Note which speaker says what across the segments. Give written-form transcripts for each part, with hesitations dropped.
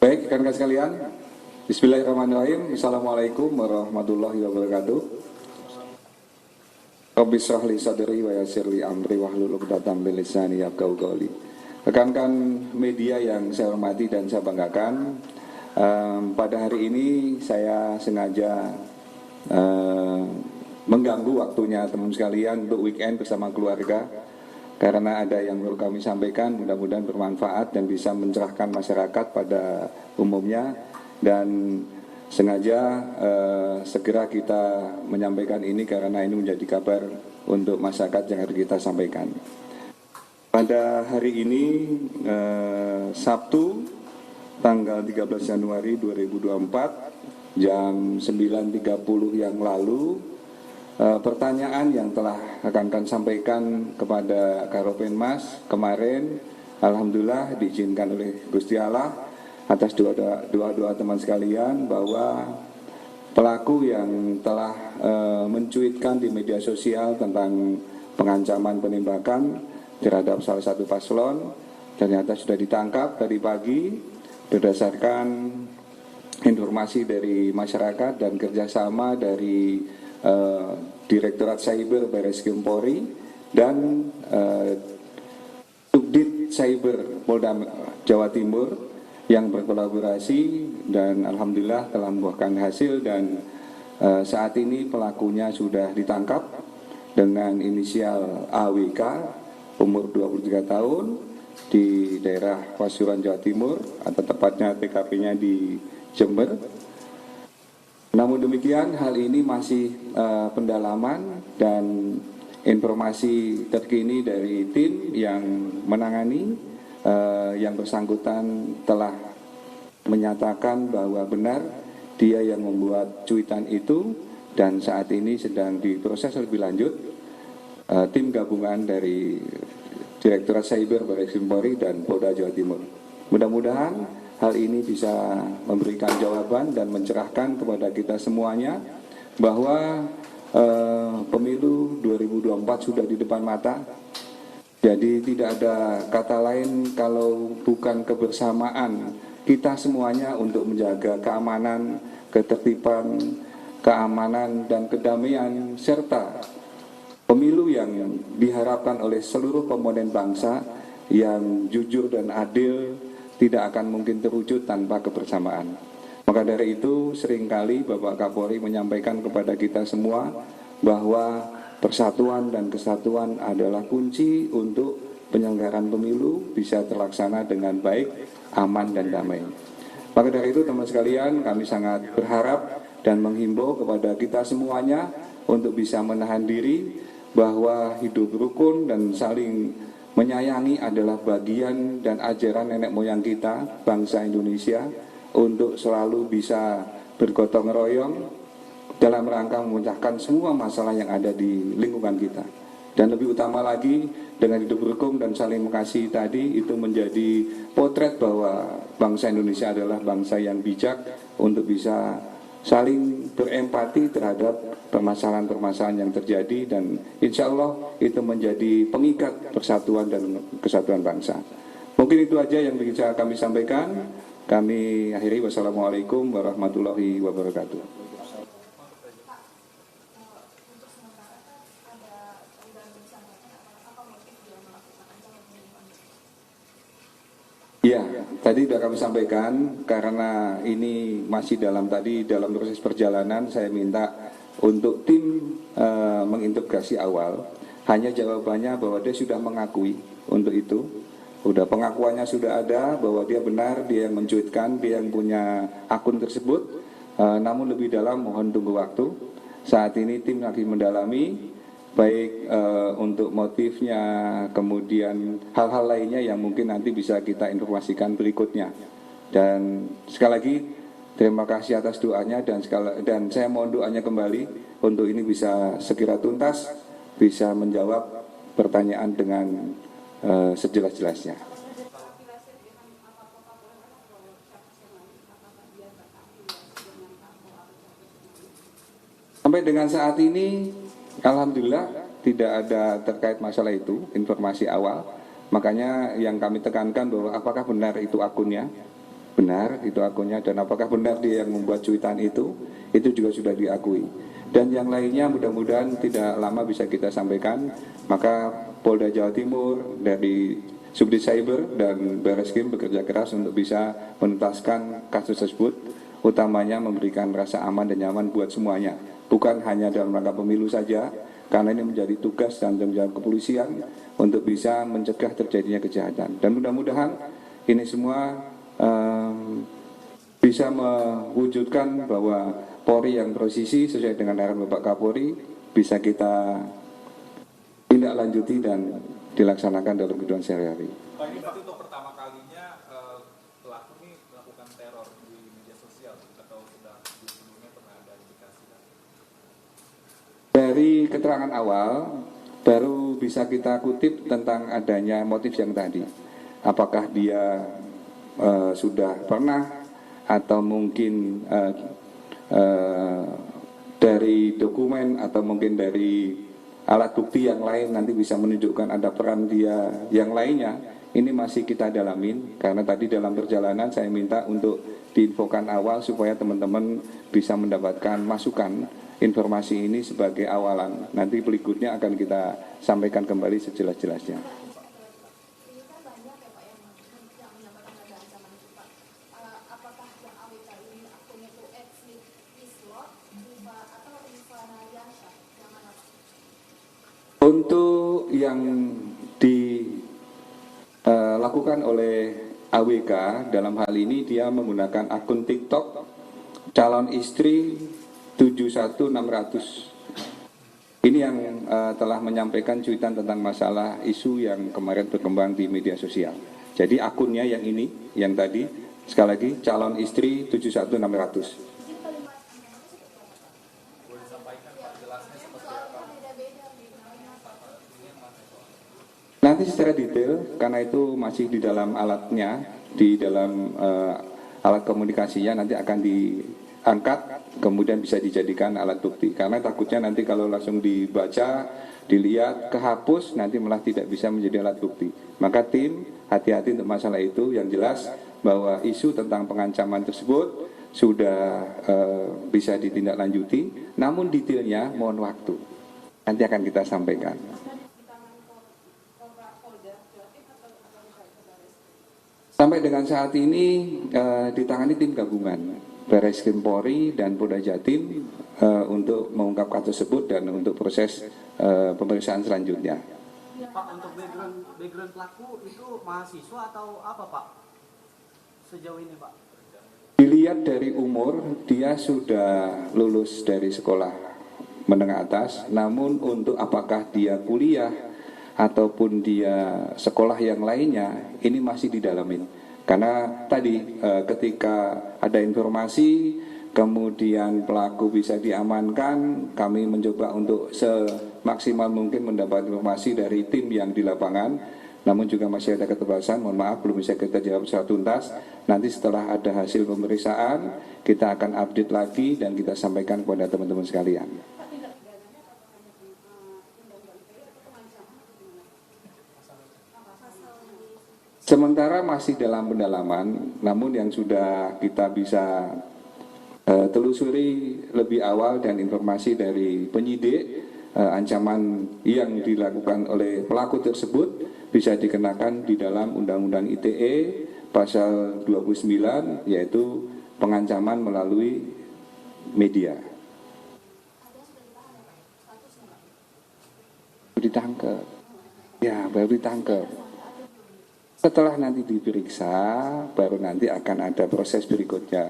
Speaker 1: Baik, rekan-rekan sekalian, Bismillahirrahmanirrahim. Assalamualaikum warahmatullahi wabarakatuh. Rabbi shrah li sadri wa yassir li amri wahlul 'uqdatam min lisani yafqahu qawli. Rekan-rekan media yang saya hormati dan saya banggakan, pada hari ini saya sengaja mengganggu waktunya teman sekalian untuk weekend bersama keluarga, karena ada yang perlu kami sampaikan, mudah-mudahan bermanfaat dan bisa mencerahkan masyarakat pada umumnya. Dan sengaja segera kita menyampaikan ini karena ini menjadi kabar untuk masyarakat yang harus kita sampaikan. Pada hari ini Sabtu tanggal 13 Januari 2024 jam 9.30 yang lalu, pertanyaan yang telah akan sampaikan kepada Karopenmas kemarin, alhamdulillah diizinkan oleh Gusti Allah atas doa teman sekalian bahwa pelaku yang telah mencuitkan di media sosial tentang pengancaman penembakan terhadap salah satu paslon ternyata sudah ditangkap tadi pagi berdasarkan informasi dari masyarakat dan kerjasama dari Direktorat Cyber Barreskrim Polri dan Subdit Cyber Polda Jawa Timur yang berkolaborasi, dan alhamdulillah telah membuahkan hasil. Dan saat ini pelakunya sudah ditangkap dengan inisial AWK, umur 23 tahun, di daerah Pasuruan Jawa Timur, atau tepatnya TKP-nya di Jember. Namun demikian, hal ini masih pendalaman dan informasi terkini dari tim yang menangani. Yang bersangkutan telah menyatakan bahwa benar dia yang membuat cuitan itu, dan saat ini sedang diproses lebih lanjut tim gabungan dari Direktorat Cyber Barreskrim Polri dan Polda Jawa Timur. Mudah-mudahan hal ini bisa memberikan jawaban dan mencerahkan kepada kita semuanya bahwa pemilu 2024 sudah di depan mata. Jadi tidak ada kata lain kalau bukan kebersamaan kita semuanya untuk menjaga keamanan, ketertiban, keamanan dan kedamaian, serta pemilu yang diharapkan oleh seluruh komponen bangsa yang jujur dan adil tidak akan mungkin terwujud tanpa kebersamaan. Maka dari itu seringkali Bapak Kapolri menyampaikan kepada kita semua bahwa persatuan dan kesatuan adalah kunci untuk penyelenggaraan pemilu bisa terlaksana dengan baik, aman dan damai. Maka dari itu teman sekalian, kami sangat berharap dan menghimbau kepada kita semuanya untuk bisa menahan diri, bahwa hidup rukun dan saling menyayangi adalah bagian dan ajaran nenek moyang kita, bangsa Indonesia, untuk selalu bisa bergotong royong dalam rangka memecahkan semua masalah yang ada di lingkungan kita. Dan lebih utama lagi, dengan hidup rukun dan saling mengasihi tadi, itu menjadi potret bahwa bangsa Indonesia adalah bangsa yang bijak untuk bisa saling berempati terhadap permasalahan-permasalahan yang terjadi, dan insya Allah itu menjadi pengikat persatuan dan kesatuan bangsa. Mungkin itu aja yang bisa kami sampaikan. Kami akhiri. Wassalamualaikum warahmatullahi wabarakatuh. Ya, tadi sudah kami sampaikan, karena ini masih dalam proses perjalanan, saya minta untuk tim mengintegrasi awal. Hanya jawabannya bahwa dia sudah mengakui untuk itu. Pengakuannya sudah ada bahwa dia benar, dia yang mencuitkan, dia yang punya akun tersebut. Namun lebih dalam mohon tunggu waktu. Saat ini tim lagi mendalami, baik untuk motifnya, kemudian hal-hal lainnya yang mungkin nanti bisa kita informasikan berikutnya. Dan sekali lagi terima kasih atas doanya, dan saya mohon doanya kembali untuk ini bisa segera tuntas, bisa menjawab pertanyaan dengan sejelas-jelasnya. Sampai dengan saat ini alhamdulillah tidak ada terkait masalah itu, informasi awal. Makanya yang kami tekankan bahwa apakah benar itu akunnya. benar itu akunnya dan apakah benar dia yang membuat cuitan itu juga sudah diakui. Dan yang lainnya mudah-mudahan tidak lama bisa kita sampaikan. Maka Polda Jawa Timur dari Subdit Cyber dan Barreskrim bekerja keras untuk bisa menuntaskan kasus tersebut, utamanya memberikan rasa aman dan nyaman buat semuanya, bukan hanya dalam rangka pemilu saja, karena ini menjadi tugas dan tanggung jawab kepolisian untuk bisa mencegah terjadinya kejahatan. Dan mudah-mudahan ini semua bisa mewujudkan bahwa Polri yang presisi sesuai dengan arahan Bapak Kapolri bisa kita tindak lanjuti dan dilaksanakan dalam kehidupan sehari-hari.
Speaker 2: Pak, ini berarti untuk pertama kalinya pelaku ini melakukan teror di media sosial atau sudah sebelumnya pernah ada indikasi?
Speaker 1: Dari keterangan awal baru bisa kita kutip tentang adanya motif yang tadi. Apakah dia sudah pernah atau mungkin dari dokumen atau mungkin dari alat bukti yang lain nanti bisa menunjukkan ada peran dia yang lainnya. Ini masih kita dalamin karena tadi dalam perjalanan saya minta untuk diinfokan awal supaya teman-teman bisa mendapatkan masukan informasi ini sebagai awalan. Nanti berikutnya akan kita sampaikan kembali sejelas-jelasnya. Untuk yang dilakukan oleh AWK dalam hal ini dia menggunakan akun TikTok calon istri 71600. Ini yang telah menyampaikan cuitan tentang masalah isu yang kemarin berkembang di media sosial. Jadi akunnya yang ini, yang tadi, sekali lagi calon istri 71600. Nanti secara detail, karena itu masih di dalam alatnya, di dalam alat komunikasinya nanti akan diangkat, kemudian bisa dijadikan alat bukti. Karena takutnya nanti kalau langsung dibaca, dilihat, kehapus, nanti malah tidak bisa menjadi alat bukti. Maka tim hati-hati untuk masalah itu, yang jelas bahwa isu tentang pengancaman tersebut sudah bisa ditindaklanjuti, namun detailnya mohon waktu. Nanti akan kita sampaikan. Sampai dengan saat ini ditangani tim gabungan Barreskrim Polri dan Polda Jatim untuk mengungkap kasus tersebut dan untuk proses pemeriksaan selanjutnya.
Speaker 3: Pak, untuk background pelaku itu mahasiswa atau apa Pak? Sejauh ini Pak?
Speaker 1: Dilihat dari umur, dia sudah lulus dari sekolah menengah atas, namun untuk apakah dia kuliah ataupun dia sekolah yang lainnya, ini masih didalamin. Karena tadi ketika ada informasi, kemudian pelaku bisa diamankan, kami mencoba untuk semaksimal mungkin mendapat informasi dari tim yang di lapangan, namun juga masih ada keterbatasan, mohon maaf belum bisa kita jawab secara tuntas. Nanti setelah ada hasil pemeriksaan, kita akan update lagi dan kita sampaikan kepada teman-teman sekalian. Sementara masih dalam pendalaman, namun yang sudah kita bisa telusuri lebih awal dan informasi dari penyidik, ancaman yang dilakukan oleh pelaku tersebut bisa dikenakan di dalam Undang-Undang ITE pasal 29, yaitu pengancaman melalui media. Ditangkap, ya baru ditangkap. Setelah nanti diperiksa, baru nanti akan ada proses berikutnya,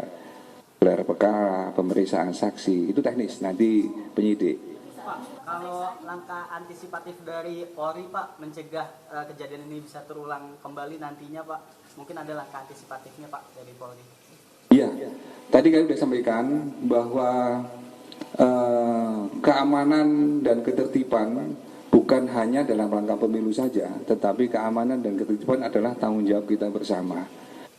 Speaker 1: gelar perkara, pemeriksaan saksi, itu teknis, nanti penyidik.
Speaker 3: Pak, kalau langkah antisipatif dari Polri Pak, mencegah kejadian ini bisa terulang kembali nantinya Pak, mungkin ada langkah antisipatifnya Pak dari Polri?
Speaker 1: Iya, tadi kami sudah sampaikan bahwa keamanan dan ketertiban bukan hanya dalam rangka pemilu saja, tetapi keamanan dan ketertiban adalah tanggung jawab kita bersama.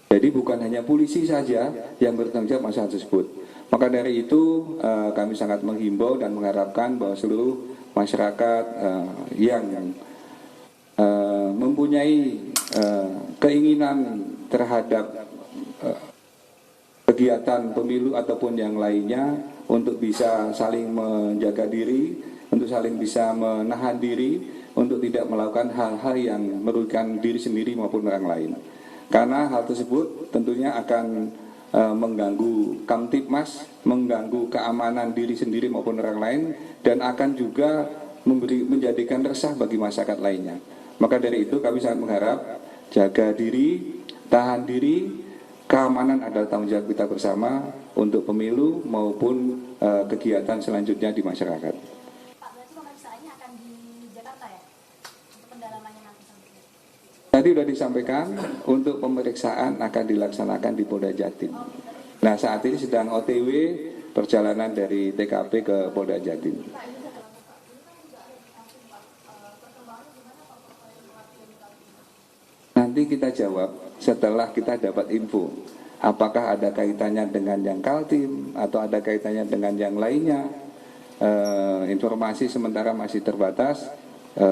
Speaker 1: Jadi bukan hanya polisi saja yang bertanggung jawab masalah tersebut. Maka dari itu kami sangat menghimbau dan mengharapkan bahwa seluruh masyarakat yang mempunyai keinginan terhadap kegiatan pemilu ataupun yang lainnya untuk bisa saling menjaga diri, untuk saling bisa menahan diri, untuk tidak melakukan hal-hal yang merugikan diri sendiri maupun orang lain. Karena hal tersebut tentunya akan mengganggu Kamtibmas, mengganggu keamanan diri sendiri maupun orang lain, dan akan juga menjadikan resah bagi masyarakat lainnya. Maka dari itu kami sangat mengharap jaga diri, tahan diri, keamanan adalah tanggung jawab kita bersama untuk pemilu maupun kegiatan selanjutnya di masyarakat.
Speaker 4: Pak, berarti pemeriksaannya akan di Jakarta ya? Untuk pendalamannya nanti sampai.
Speaker 1: Tadi sudah disampaikan untuk pemeriksaan akan dilaksanakan di Polda Jatim. Nah, saat ini sedang OTW perjalanan dari TKP ke Polda Jatim. Nanti kita jawab setelah kita dapat info. Apakah ada kaitannya dengan yang Kaltim atau ada kaitannya dengan yang lainnya. Informasi sementara masih terbatas.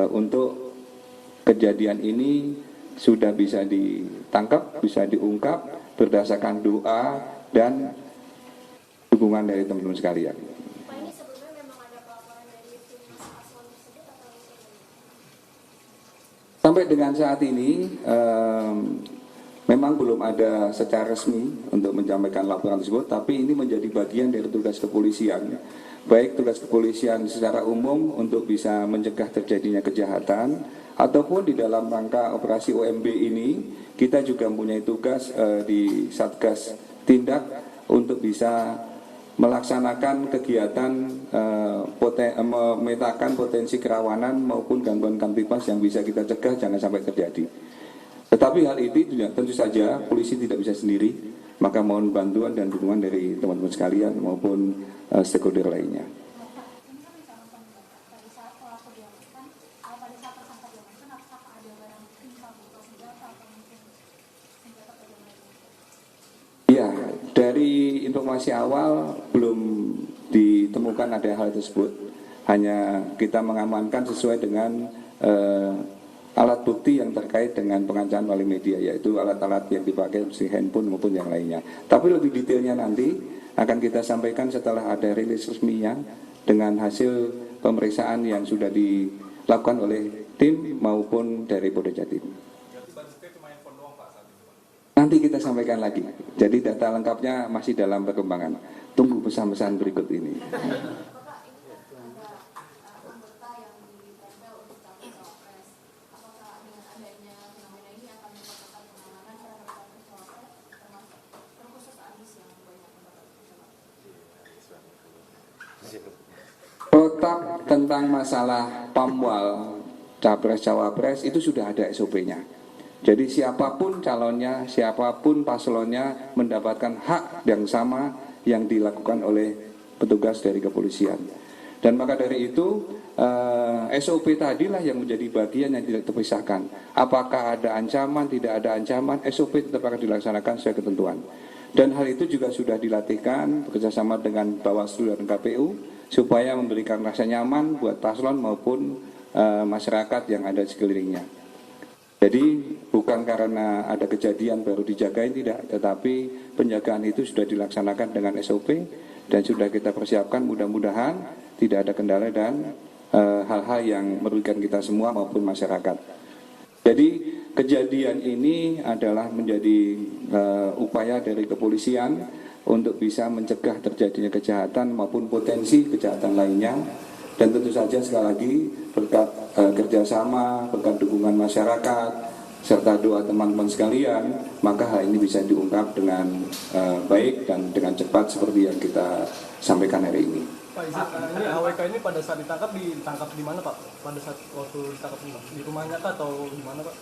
Speaker 1: Untuk kejadian ini sudah bisa ditangkap, bisa diungkap berdasarkan doa dan dukungan dari teman-teman sekalian.
Speaker 4: Pak, ini sebelumnya memang ada pelaporan dari tim paslon tersebut atau
Speaker 1: Sampai dengan saat ini memang belum ada secara resmi untuk menyampaikan laporan tersebut, tapi ini menjadi bagian dari tugas kepolisian. Baik tugas kepolisian secara umum untuk bisa mencegah terjadinya kejahatan, ataupun di dalam rangka operasi OMB ini kita juga mempunyai tugas di Satgas Tindak untuk bisa melaksanakan kegiatan memetakan potensi kerawanan maupun gangguan Kamtibmas yang bisa kita cegah jangan sampai terjadi. Tetapi hal itu tentu saja polisi tidak bisa sendiri, maka mohon bantuan dan dukungan dari teman-teman sekalian maupun stakeholder lainnya. Ya, dari informasi awal belum ditemukan ada hal tersebut. Hanya kita mengamankan sesuai dengan alat bukti yang terkait dengan pengancaman oleh media, yaitu alat-alat yang dipakai seperti handphone maupun yang lainnya. Tapi lebih detailnya nanti akan kita sampaikan setelah ada rilis resminya dengan hasil pemeriksaan yang sudah dilakukan oleh tim maupun dari Polda Jatim.
Speaker 2: Berarti budgetnya cuma handphone doang Pak saat ini Pak?
Speaker 1: Nanti kita sampaikan lagi. Jadi data lengkapnya masih dalam perkembangan. Tunggu pesan-pesan berikut ini. Protap tentang masalah pamwal capres-cawapres itu sudah ada SOP-nya. Jadi siapapun calonnya, siapapun paslonnya mendapatkan hak yang sama yang dilakukan oleh petugas dari kepolisian. Dan maka dari itu SOP tadilah yang menjadi bagian yang tidak terpisahkan. Apakah ada ancaman, tidak ada ancaman, SOP tetap akan dilaksanakan sesuai ketentuan. Dan hal itu juga sudah dilatihkan bekerjasama dengan Bawaslu dan KPU supaya memberikan rasa nyaman buat paslon maupun masyarakat yang ada di sekelilingnya. Jadi bukan karena ada kejadian baru dijagain, tidak, tetapi penjagaan itu sudah dilaksanakan dengan SOP dan sudah kita persiapkan, mudah-mudahan tidak ada kendala dan hal-hal yang merugikan kita semua maupun masyarakat. Jadi kejadian ini adalah menjadi upaya dari kepolisian untuk bisa mencegah terjadinya kejahatan maupun potensi kejahatan lainnya. Dan tentu saja sekali lagi berkat kerjasama, berkat dukungan masyarakat, serta doa teman-teman sekalian, maka hal ini bisa diungkap dengan baik dan dengan cepat seperti yang kita sampaikan hari ini.
Speaker 5: Pak, ini AWK ini pada saat ditangkap di mana Pak? Pada saat waktu ditangkap di rumahnya kah atau di mana Pak?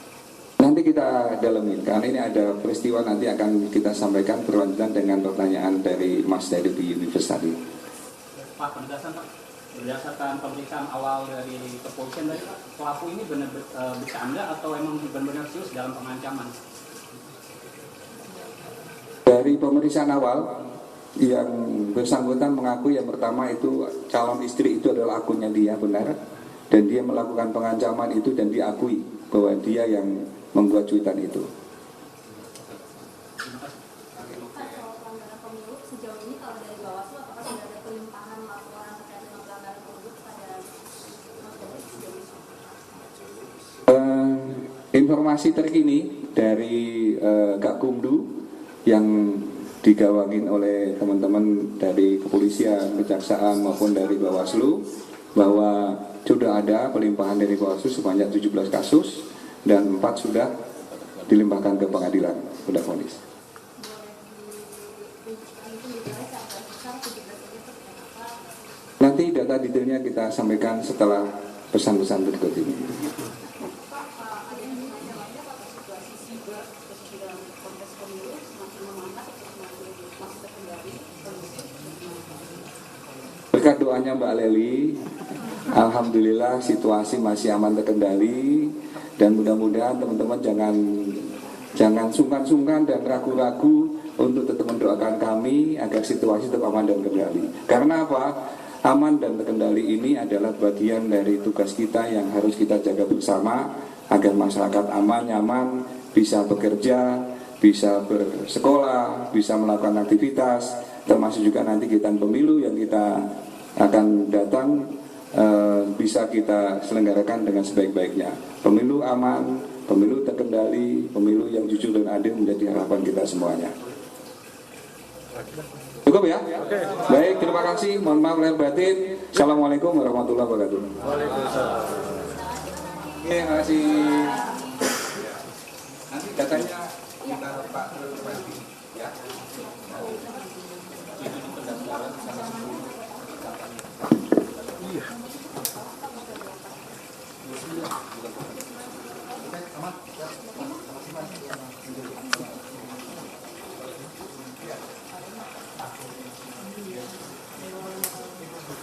Speaker 1: Nanti kita dalamin, karena ini ada peristiwa nanti akan kita sampaikan berlanjutan dengan pertanyaan dari Mas dari Universitas tadi.
Speaker 6: Pak, berdasarkan pemeriksaan awal dari kepolisian tadi, pelaku ini benar bercanda atau emang benar-benar serius dalam pengancaman?
Speaker 1: Dari pemeriksaan awal, yang bersangkutan mengaku yang pertama itu calon istri itu adalah akunnya dia, benar, dan dia melakukan pengancaman itu dan diakui bahwa dia yang membuat cuitan itu. Informasi terkini dari Gakumdu yang digawangin oleh teman-teman dari kepolisian, kejaksaan maupun dari Bawaslu bahwa sudah ada pelimpahan dari Bawaslu sebanyak 17 kasus dan 4 sudah dilimpahkan ke pengadilan, sudah vonis. Nanti data detailnya kita sampaikan setelah pesan-pesan berikut ini. Berkat doanya Mbak Leli, alhamdulillah situasi masih aman terkendali dan mudah-mudahan teman-teman jangan sungkan-sungkan dan ragu-ragu untuk tetap mendoakan kami agar situasi tetap aman dan terkendali. Karena apa? Aman dan terkendali ini adalah bagian dari tugas kita yang harus kita jaga bersama agar masyarakat aman, nyaman, bisa bekerja, bisa bersekolah, bisa melakukan aktivitas, termasuk juga nanti kita pemilu yang kita akan datang bisa kita selenggarakan dengan sebaik-baiknya. Pemilu aman, pemilu terkendali, pemilu yang jujur dan adil menjadi harapan kita semuanya. Cukup ya? Oke. Baik, terima kasih. Mohon maaf lahir batin. Assalamualaikum warahmatullahi wabarakatuh.
Speaker 5: Waalaikumsalam.
Speaker 1: Oke, terima kasih. Nanti datanya kita Pak Bupati ya. Ini pendaftaran sama